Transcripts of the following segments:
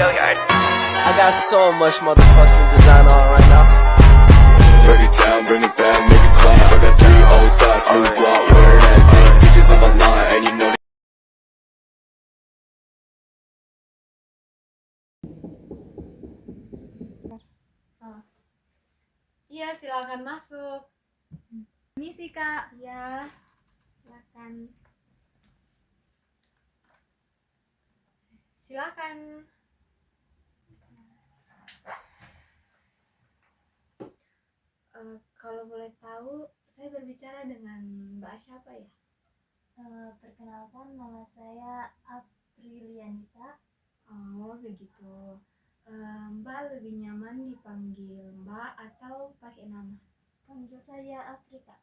I got so much motherfucking design on right now. Break it down, bring it back, make it clap. I got 3 old thoughts, new block, where that day. Bitches on my line, and you know. Iya, silakan masuk. Misi Kak. Ya, silakan. Silakan. Kalau boleh tahu, saya berbicara dengan Mbak siapa ya? Perkenalkan, nama saya Aprilianita. Oh, begitu. Mbak lebih nyaman dipanggil Mbak atau pakai nama? Panggil saya Afrika.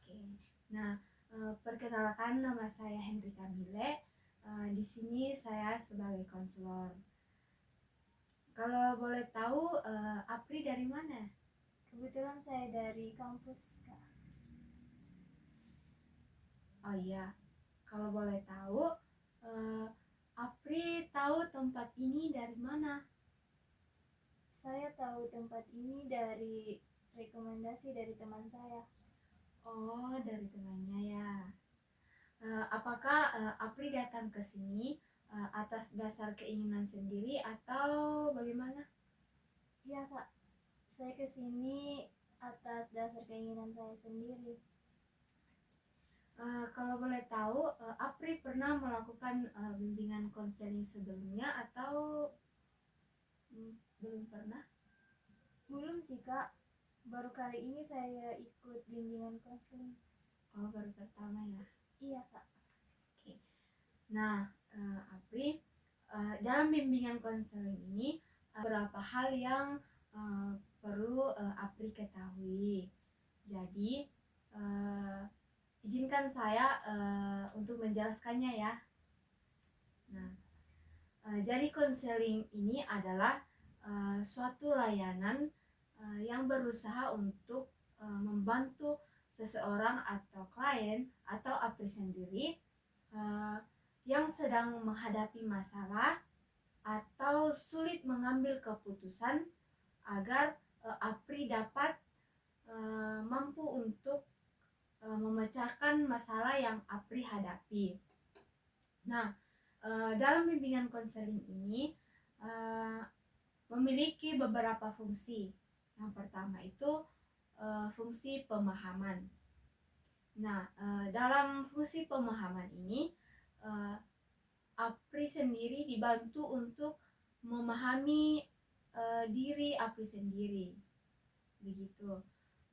Oke. Nah, perkenalkan, nama saya Hendrika Mile. Di sini saya sebagai konselor. Kalau boleh tahu, Apri dari mana? Kebetulan saya dari kampus Kak. Oh iya, kalau boleh tahu, Apri tahu tempat ini dari mana? Saya tahu tempat ini dari rekomendasi dari teman saya. Oh, dari temannya ya. Apakah Apri datang ke sini atas dasar keinginan sendiri atau bagaimana? Iya Kak, saya kesini atas dasar keinginan saya sendiri. Kalau boleh tahu, Apri pernah melakukan bimbingan konseling sebelumnya atau belum pernah? Belum sih Kak, baru kali ini saya ikut bimbingan konseling. Oh, baru pertama ya? Iya Kak. Oke. Nah, Apri, dalam bimbingan konseling ini beberapa hal yang perlu Apri ketahui. Jadi, izinkan saya untuk menjelaskannya ya. Nah, jadi konseling ini adalah suatu layanan yang berusaha untuk membantu seseorang atau klien atau Apri sendiri yang sedang menghadapi masalah atau sulit mengambil keputusan agar Apri dapat mampu untuk memecahkan masalah yang Apri hadapi. Nah, dalam bimbingan konseling ini memiliki beberapa fungsi. Yang pertama itu fungsi pemahaman. Nah, dalam fungsi pemahaman ini Apri sendiri dibantu untuk memahami diri Apri sendiri. Begitu.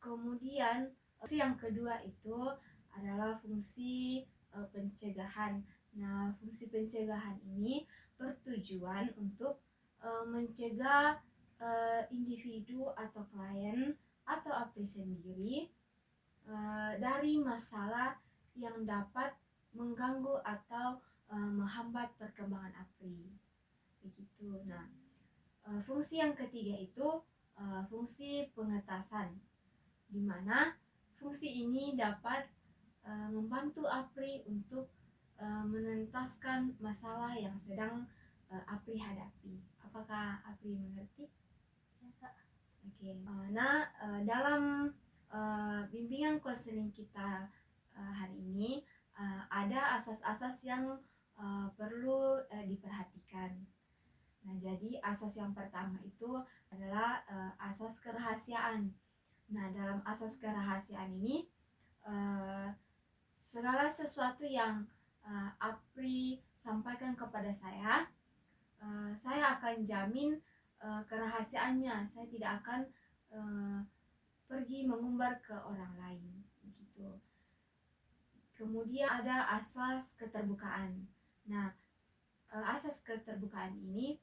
Kemudian fungsi yang kedua itu adalah fungsi pencegahan. Nah, fungsi pencegahan ini bertujuan untuk mencegah individu atau klien atau Apri sendiri dari masalah yang dapat mengganggu atau menghambat perkembangan Apri. Begitu. Nah, fungsi yang ketiga itu fungsi pengetasan, di mana fungsi ini dapat membantu Apri untuk menuntaskan masalah yang sedang Apri hadapi. Apakah Apri mengerti? Ya Kak. Oke. Nah, dalam bimbingan konseling kita hari ini ada asas-asas yang perlu diperhatikan. Nah, jadi asas yang pertama itu adalah asas kerahasiaan. Nah, dalam asas kerahasiaan ini segala sesuatu yang Apri sampaikan kepada saya akan jamin kerahasiaannya. Saya tidak akan pergi mengumbar ke orang lain. Begitu. Kemudian ada asas keterbukaan. Nah, asas keterbukaan ini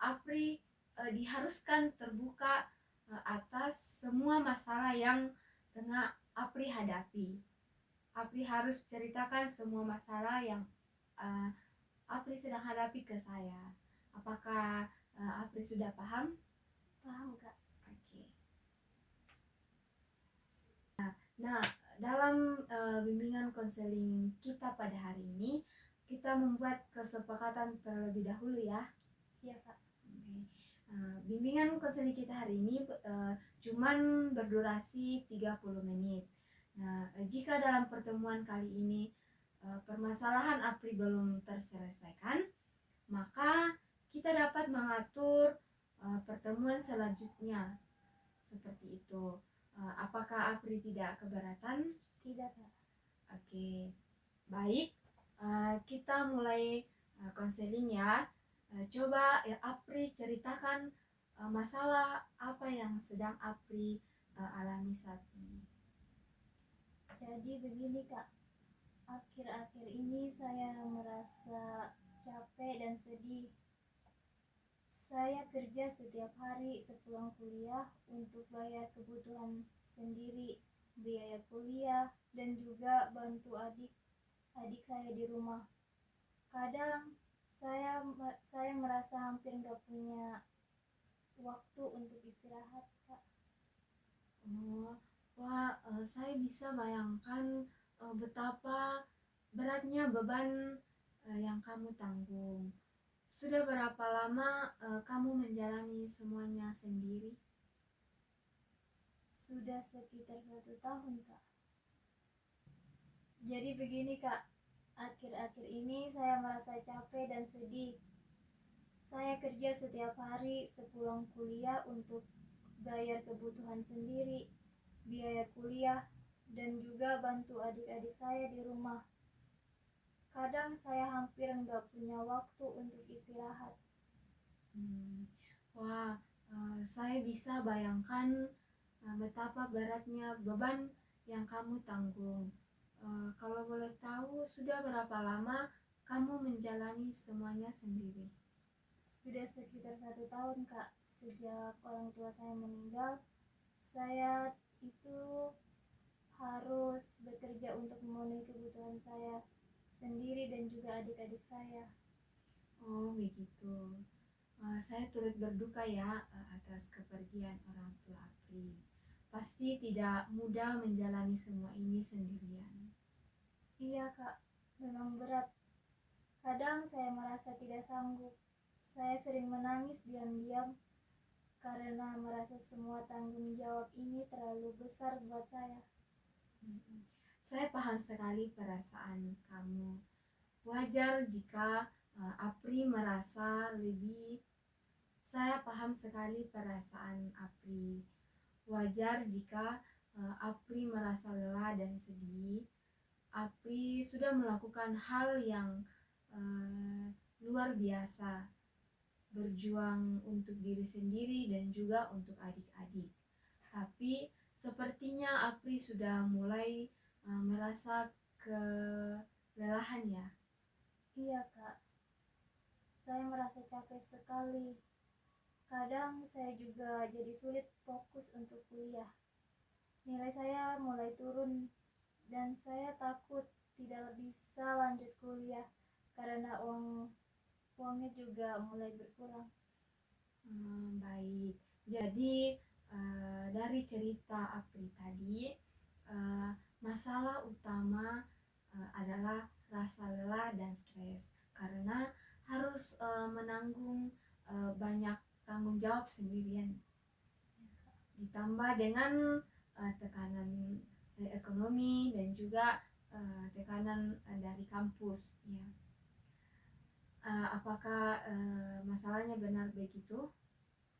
Apri diharuskan terbuka atas semua masalah yang tengah Apri hadapi. Apri harus ceritakan semua masalah yang Apri sedang hadapi ke saya. Apakah Apri sudah paham? Paham Kak. Oke. Nah, dalam bimbingan konseling kita pada hari ini, kita membuat kesepakatan terlebih dahulu ya. Iya kak. Oke. Bimbingan konseling kita hari ini cuman berdurasi 30 menit. Nah, jika dalam pertemuan kali ini permasalahan APRI belum terselesaikan, maka kita dapat mengatur pertemuan selanjutnya seperti itu. Apakah APRI tidak keberatan? Tidak kak. Oke, baik. Kita mulai konseling ya. Coba ya Apri ceritakan masalah apa yang sedang Apri alami saat ini. Jadi begini kak, akhir-akhir ini saya merasa capek dan sedih. Saya kerja setiap hari sepulang kuliah untuk bayar kebutuhan sendiri, biaya kuliah, dan juga bantu adik saya di rumah. Kadang saya merasa hampir nggak punya waktu untuk istirahat kak. Oh, wah, saya bisa bayangkan betapa beratnya beban yang kamu tanggung. Sudah berapa lama kamu menjalani semuanya sendiri? Sudah sekitar 1 tahun kak. Jadi begini kak, akhir-akhir ini saya merasa capek dan sedih. Saya kerja setiap hari sepulang kuliah untuk bayar kebutuhan sendiri, biaya kuliah, dan juga bantu adik-adik saya di rumah. Kadang saya hampir nggak punya waktu untuk istirahat. Wah, saya bisa bayangkan betapa beratnya beban yang kamu tanggung. Kalau boleh tahu, sudah berapa lama kamu menjalani semuanya sendiri? Sudah sekitar 1 tahun kak, sejak orang tua saya meninggal. Saya itu harus bekerja untuk memenuhi kebutuhan saya sendiri dan juga adik-adik saya. Oh, begitu. Saya turut berduka ya atas kepergian orang tua Apri. Pasti tidak mudah menjalani semua ini sendirian. Iya kak, memang berat. Kadang saya merasa tidak sanggup. Saya sering menangis diam-diam karena merasa semua tanggung jawab ini terlalu besar buat saya. Saya paham sekali perasaan kamu. Wajar jika Apri merasa lebih. Saya paham sekali perasaan Apri. Wajar jika Apri merasa lelah dan sedih. Apri sudah melakukan hal yang luar biasa, berjuang untuk diri sendiri dan juga untuk adik-adik. Tapi sepertinya Apri sudah mulai merasa kelelahan ya. Iya kak, saya merasa capek sekali. Kadang saya juga jadi sulit fokus untuk kuliah. Nilai saya mulai turun dan saya takut tidak bisa lanjut kuliah karena uangnya juga mulai berkurang. Baik, jadi dari cerita Apri tadi, masalah utama adalah rasa lelah dan stres karena harus menanggung banyak tanggung jawab sendirian, ditambah dengan tekanan ekonomi dan juga tekanan dari kampus ya. Apakah masalahnya benar begitu?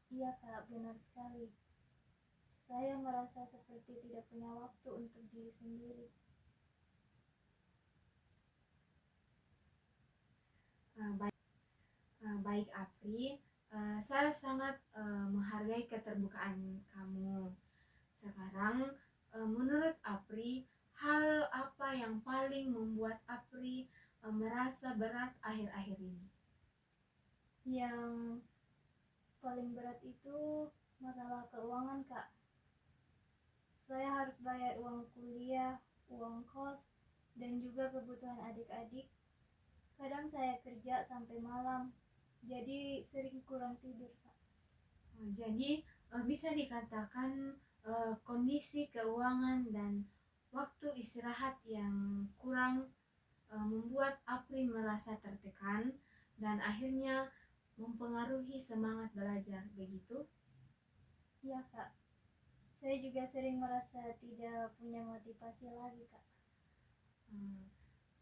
Iya kak, benar sekali. Saya merasa seperti tidak punya waktu untuk diri sendiri. Baik Apri, saya sangat menghargai keterbukaan kamu. Sekarang, menurut Apri, hal apa yang paling membuat Apri merasa berat akhir-akhir ini? Yang paling berat itu masalah keuangan kak. Saya harus bayar uang kuliah, uang kos, dan juga kebutuhan adik-adik. Kadang saya kerja sampai malam, jadi sering kurang tidur kak. Jadi bisa dikatakan kondisi keuangan dan waktu istirahat yang kurang membuat Apri merasa tertekan dan akhirnya mempengaruhi semangat belajar, begitu? Iya Kak, saya juga sering merasa tidak punya motivasi lagi Kak.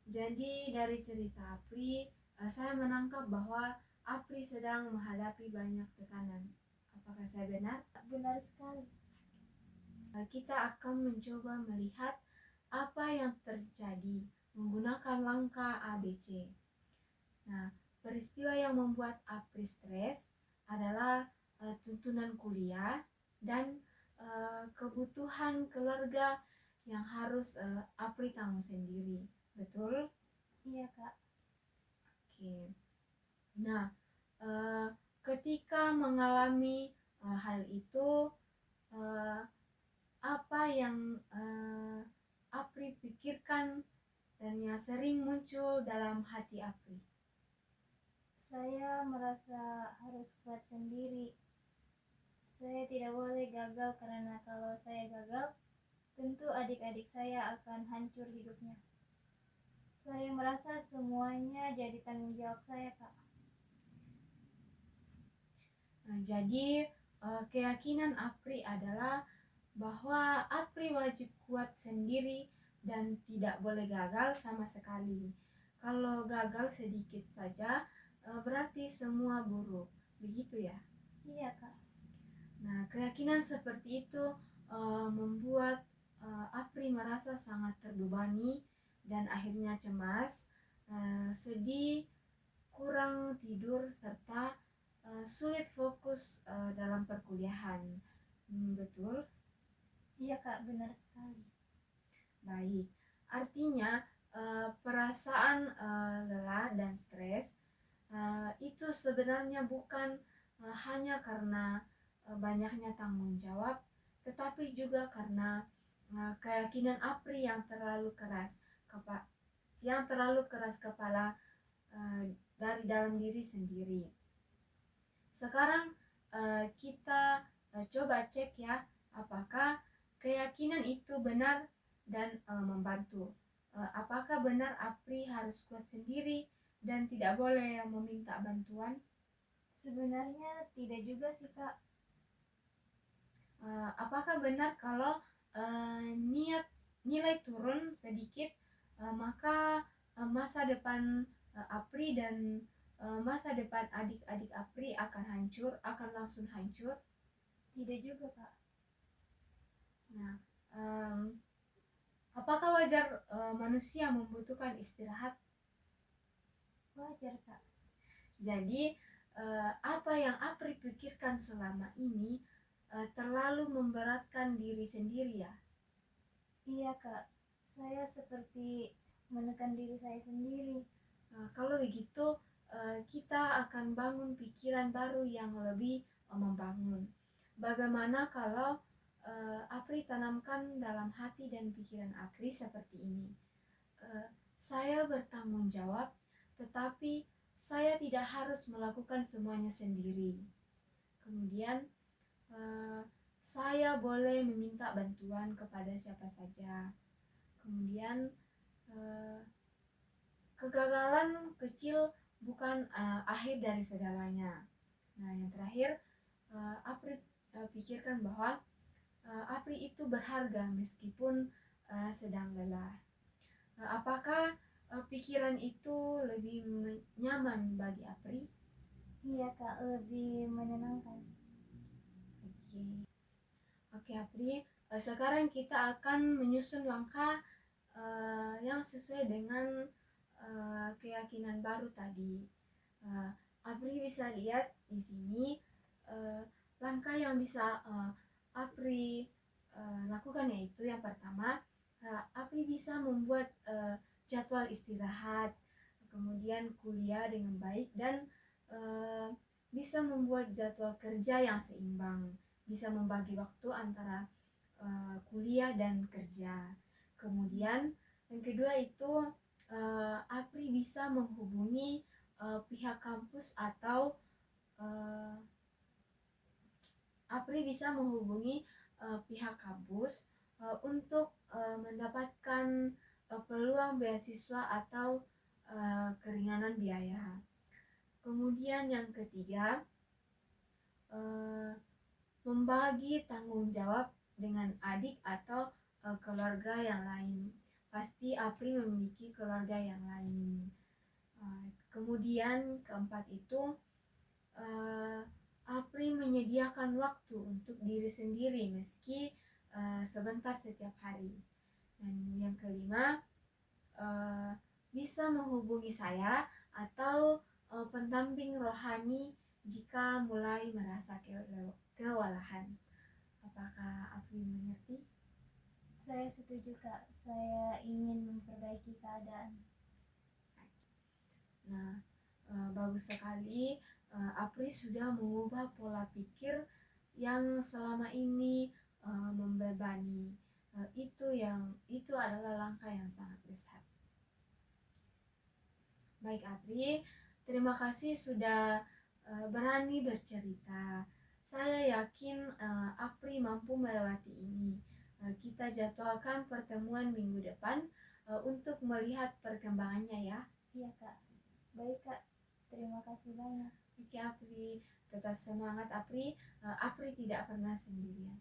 Jadi dari cerita Apri, saya menangkap bahwa Apri sedang menghadapi banyak tekanan. Apakah saya benar? Benar sekali. Kita akan mencoba melihat apa yang terjadi menggunakan langkah ABC. Nah, peristiwa yang membuat Apri stres adalah tuntunan kuliah dan kebutuhan keluarga yang harus Apri tanggung sendiri. Betul? Iya Kak. Oke. Nah, ketika mengalami hal itu, apa yang Apri pikirkan dan yang sering muncul dalam hati Apri? Saya merasa harus kuat sendiri. Saya tidak boleh gagal karena kalau saya gagal, tentu adik-adik saya akan hancur hidupnya. Saya merasa semuanya jadi tanggung jawab saya, Kak. Nah, jadi keyakinan Apri adalah bahwa Apri wajib kuat sendiri dan tidak boleh gagal sama sekali. Kalau gagal sedikit saja, berarti semua buruk. Begitu ya? Iya, Kak. Nah, keyakinan seperti itu membuat Apri merasa sangat terbebani dan akhirnya cemas, sedih, kurang tidur, serta sulit fokus dalam perkuliahan. Betul? Iya, Kak, benar sekali. Baik. Artinya perasaan lelah dan stres itu sebenarnya bukan hanya karena banyaknya tanggung jawab, tetapi juga karena keyakinan Apri yang terlalu keras kepala dari dalam diri sendiri. Sekarang kita coba cek ya, apakah keyakinan itu benar dan membantu. Apakah benar Apri harus kuat sendiri dan tidak boleh meminta bantuan? Sebenarnya tidak juga sih, Kak. Apakah benar kalau nilai turun sedikit, maka masa depan Apri dan masa depan adik-adik Apri akan langsung hancur? Tidak juga, Kak. Nah, apakah wajar manusia membutuhkan istirahat? Wajar, Kak. Jadi, apa yang Apri pikirkan selama ini terlalu memberatkan diri sendiri ya? Iya, Kak. Saya seperti menekan diri saya sendiri. Kalau begitu, kita akan bangun pikiran baru yang lebih membangun. Bagaimana kalau Apri tanamkan dalam hati dan pikiran Apri seperti ini? Saya bertanggung jawab, tetapi saya tidak harus melakukan semuanya sendiri. Kemudian, saya boleh meminta bantuan kepada siapa saja. Kemudian, kegagalan kecil bukan akhir dari segalanya. Nah, yang terakhir, Apri pikirkan bahwa Apri itu berharga meskipun sedang lelah. Apakah pikiran itu lebih nyaman bagi Apri? Iya, Kak, lebih menenangkan. Oke, Apri. Sekarang kita akan menyusun langkah yang sesuai dengan keyakinan baru tadi. Apri bisa lihat di sini langkah yang bisa Apri lakukan, yaitu yang pertama, Apri bisa membuat jadwal istirahat, kemudian kuliah dengan baik, dan bisa membuat jadwal kerja yang seimbang, bisa membagi waktu antara kuliah dan kerja. Kemudian yang kedua itu Apri bisa menghubungi pihak kampus atau pihak kampus untuk mendapatkan peluang beasiswa atau keringanan biaya. Kemudian Kemudian yang ketiga, membagi tanggung jawab dengan adik atau keluarga yang lain. Pasti Apri memiliki keluarga yang lain. Kemudian keempat itu, Apri menyediakan waktu untuk diri sendiri meski sebentar setiap hari. Dan yang kelima, bisa menghubungi saya atau pendamping rohani jika mulai merasa kewalahan. Apakah Apri mengerti? Saya setuju Kak, saya ingin memperbaiki keadaan. Nah, bagus sekali. Apri sudah mengubah pola pikir yang selama ini membebani. Itu adalah langkah yang sangat besar. Baik Apri, terima kasih sudah berani bercerita. Saya yakin Apri mampu melewati ini. Kita jadwalkan pertemuan minggu depan untuk melihat perkembangannya ya. Iya Kak. Baik Kak, terima kasih banyak. Oke Apri, tetap semangat Apri. Apri tidak pernah sendirian.